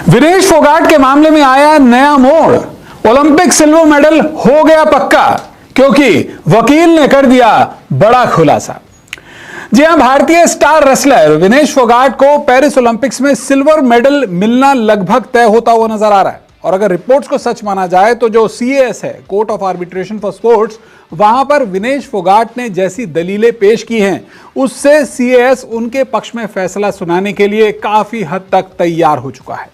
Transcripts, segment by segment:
विनेश फोगाट के मामले में आया नया मोड़। ओलंपिक सिल्वर मेडल हो गया पक्का, क्योंकि वकील ने कर दिया बड़ा खुलासा। जी हां, भारतीय स्टार रेसलर विनेश फोगाट को पेरिस ओलंपिक्स में सिल्वर मेडल मिलना लगभग तय होता हुआ नजर आ रहा है। और अगर रिपोर्ट्स को सच माना जाए तो जो CAS है, court of arbitration for sports, वहां पर विनेश फोगाट ने जैसी दलीलें पेश की हैं, उससे CAS उनके पक्ष में फैसला सुनाने के लिए काफी हद तक तैयार हो चुका है।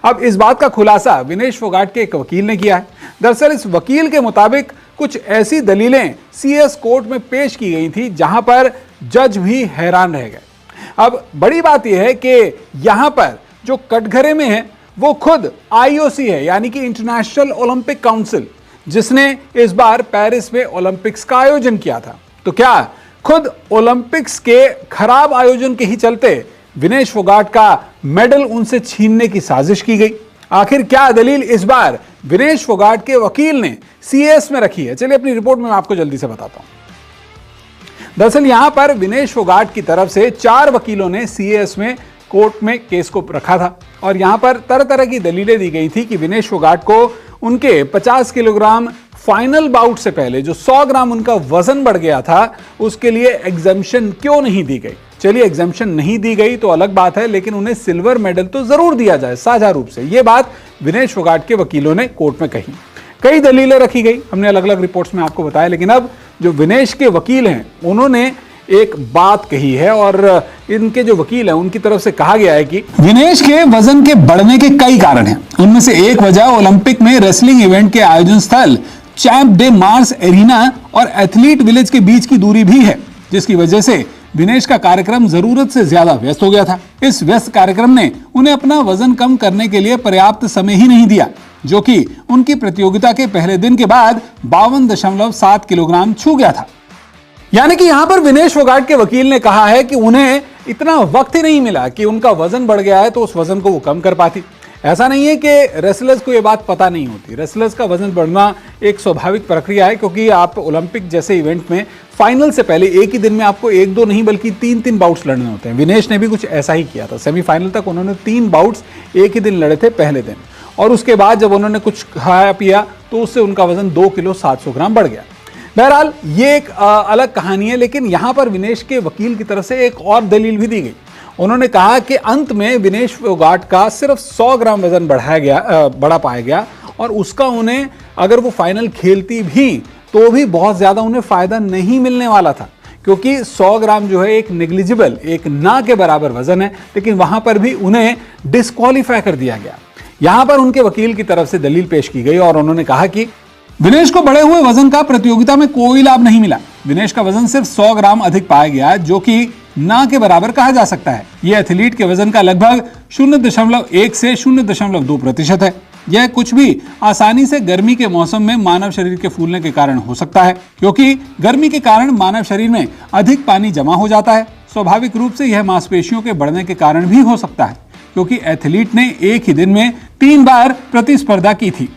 अब इस बात का खुलासा विनेश फोगाट के एक वकील ने किया है। दरअसल इस वकील के मुताबिक कुछ ऐसी दलीलें CAS कोर्ट में पेश की गई थी जहां पर जज भी हैरान रह गए। अब बड़ी बात यह है कि यहां पर जो कटघरे में है वो खुद IOC है, यानी कि इंटरनेशनल ओलंपिक काउंसिल, जिसने इस बार पेरिस में ओलंपिक्स का आयोजन किया था। तो क्या खुद ओलंपिक्स के खराब आयोजन के ही चलते विनेश फोगाट का मेडल उनसे छीनने की साजिश की गई? आखिर क्या दलील इस बार विनेश फोगाट के वकील ने CAS में रखी है? चलिए अपनी रिपोर्ट में मैं आपको जल्दी से बताता हूं। दरअसल यहां पर विनेश फोगाट की तरफ से 4 वकीलों ने CAS में कोर्ट में केस को रखा था और यहां पर तरह तरह की दलीलें दी गई थी कि विनेश फोगाट को उनके 50 किलोग्राम फाइनल बाउट से पहले जो 100 ग्राम उनका वजन बढ़ गया था, उसके लिए एग्जम्पशन क्यों नहीं दी गई। चलिए, एग्जम्पशन नहीं दी गई तो अलग बात है, लेकिन उन्हें सिल्वर मेडल तो जरूर दिया जाए साझा रूप से। यह बात विनेश फोगाट के वकीलों ने कोर्ट में कही। कई दलीलें रखी गई, हमने अलग अलग रिपोर्ट्स में आपको बताया, लेकिन अब जो विनेश के वकील हैं उन्होंने एक बात कही है और इनके जो वकील हैं उनकी तरफ से कहा गया है कि विनेश के वजन के बढ़ने के कई कारण हैं। उनमें से एक वजह ओलंपिक में रेसलिंग इवेंट के आयोजन स्थल चैंप डे मार्स एरिना और एथलीट विलेज के बीच की दूरी भी है, जिसकी वजह से विनेश का कार्यक्रम जरूरत से ज्यादा व्यस्त हो गया था। इस व्यस्त कार्यक्रम ने उन्हें अपना वजन कम करने के लिए पर्याप्त समय ही नहीं दिया, जो कि उनकी प्रतियोगिता के पहले दिन के बाद 52.7 किलोग्राम छू गया था। यानी कि यहां पर विनेश फोगाट के वकील ने कहा है कि उन्हें इतना वक्त ही नहीं मिला कि उनका वजन बढ़ गया है तो उस वजन को वो कम कर पाती। ऐसा नहीं है कि रेसलर्स को यह बात पता नहीं होती। रेसलर्स का वजन बढ़ना एक स्वाभाविक प्रक्रिया है, क्योंकि आप ओलंपिक जैसे इवेंट में फाइनल से पहले एक ही दिन में आपको 1-2 नहीं बल्कि 3-3 बाउट्स लड़ने होते हैं। विनेश ने भी कुछ ऐसा ही किया था। सेमीफाइनल तक उन्होंने 3 बाउट्स एक ही दिन लड़े थे पहले दिन, और उसके बाद जब उन्होंने कुछ खाया पिया तो उससे उनका वजन 2 किलो 700 ग्राम बढ़ गया। बहरहाल ये एक अलग कहानी है, लेकिन यहां पर विनेश के वकील की तरफ से एक और दलील भी दी गई। उन्होंने कहा कि अंत में विनेश फोगाट का सिर्फ 100 ग्राम वजन बढ़ा पाया गया और उसका उन्हें, अगर वो फाइनल खेलती भी तो भी बहुत ज्यादा उन्हें फायदा नहीं मिलने वाला था, क्योंकि 100 ग्राम जो है एक नेग्लिजिबल, एक ना के बराबर वजन है, लेकिन वहां पर भी उन्हें डिस्क्वालीफाई कर दिया गया। यहां पर उनके वकील की तरफ से दलील पेश की गई और उन्होंने कहा कि विनेश को बढ़े हुए वजन का प्रतियोगिता में कोई लाभ नहीं मिला। विनेश का वजन सिर्फ 100 ग्राम अधिक पाया गया, जो कि ना के बराबर कहा जा सकता है। यह एथलीट के वजन का लगभग 0.1 से 0.2% है। यह कुछ भी आसानी से गर्मी के मौसम में मानव शरीर के फूलने के कारण हो सकता है, क्योंकि गर्मी के कारण मानव शरीर में अधिक पानी जमा हो जाता है। स्वाभाविक रूप से यह मांसपेशियों के बढ़ने के कारण भी हो सकता है, क्योंकि एथलीट ने एक ही दिन में 3 बार प्रतिस्पर्धा की थी।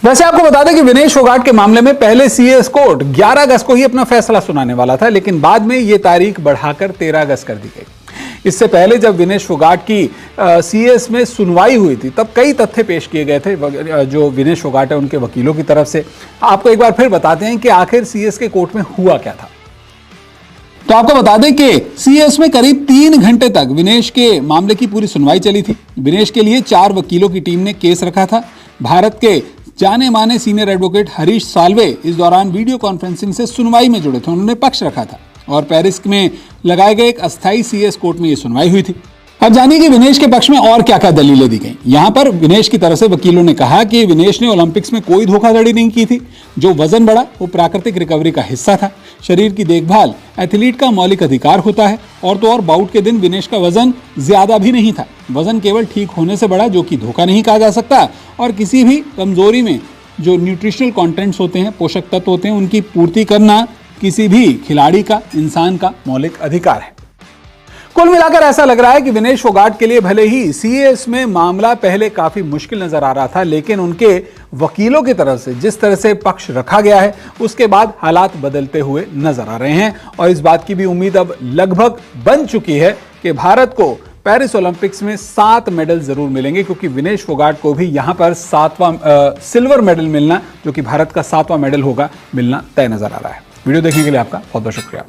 वैसे आपको बता दें कि विनेश फोगाट के मामले में पहले CAS कोर्ट 11 अगस्त को ही अपना फैसला सुनाने वाला था, लेकिन बाद में यह तारीख बढ़ाकर 13 अगस्त कर दी गई। इससे पहले जब विनेश फोगाट की CAS में सुनवाई हुई थी, तब कई तथ्य पेश किए गए थे जो विनेश फोगाट है उनके वकीलों की तरफ से। आपको एक बार फिर बताते हैं कि आखिर CAS के कोर्ट में हुआ क्या था। तो आपको बता दें कि CAS में करीब 3 घंटे तक विनेश के मामले की पूरी सुनवाई चली थी। विनेश के लिए 4 वकीलों की टीम ने केस रखा था। भारत के जाने माने सीनियर एडवोकेट हरीश साल्वे इस दौरान वीडियो कॉन्फ्रेंसिंग से सुनवाई में जुड़े थे। उन्होंने पक्ष रखा था और पेरिस में लगाए गए एक अस्थायी CAS कोर्ट में यह सुनवाई हुई थी। अब जानिए कि विनेश के पक्ष में और क्या क्या दलीलें दी गई। यहां पर विनेश की तरफ से वकीलों ने कहा कि विनेश ने ओलंपिक्स में कोई धोखाधड़ी नहीं की थी। जो वजन बढ़ा वो प्राकृतिक रिकवरी का हिस्सा था। शरीर की देखभाल एथलीट का मौलिक अधिकार होता है। और तो और बाउट के दिन विनेश का वजन ज्यादा भी नहीं था। वजन केवल ठीक होने से बढ़ा, जो कि धोखा नहीं कहा जा सकता। और किसी भी कमजोरी में जो न्यूट्रिशनल कंटेंट्स होते हैं, पोषक तत्व होते हैं, उनकी पूर्ति करना किसी भी खिलाड़ी का, इंसान का मौलिक अधिकार है। कुल मिलाकर ऐसा लग रहा है कि विनेश फोगाट के लिए भले ही CAS में मामला पहले काफी मुश्किल नजर आ रहा था, लेकिन उनके वकीलों की तरफ से जिस तरह से पक्ष रखा गया है, उसके बाद हालात बदलते हुए नजर आ रहे हैं। और इस बात की भी उम्मीद अब लगभग बन चुकी है कि भारत को पेरिस ओलंपिक्स में 7 मेडल जरूर मिलेंगे, क्योंकि विनेश फोगाट को भी यहां पर 7वां सिल्वर मेडल मिलना, जो कि भारत का 7वां मेडल होगा, मिलना तय नजर आ रहा है। वीडियो देखने के लिए आपका बहुत बहुत शुक्रिया।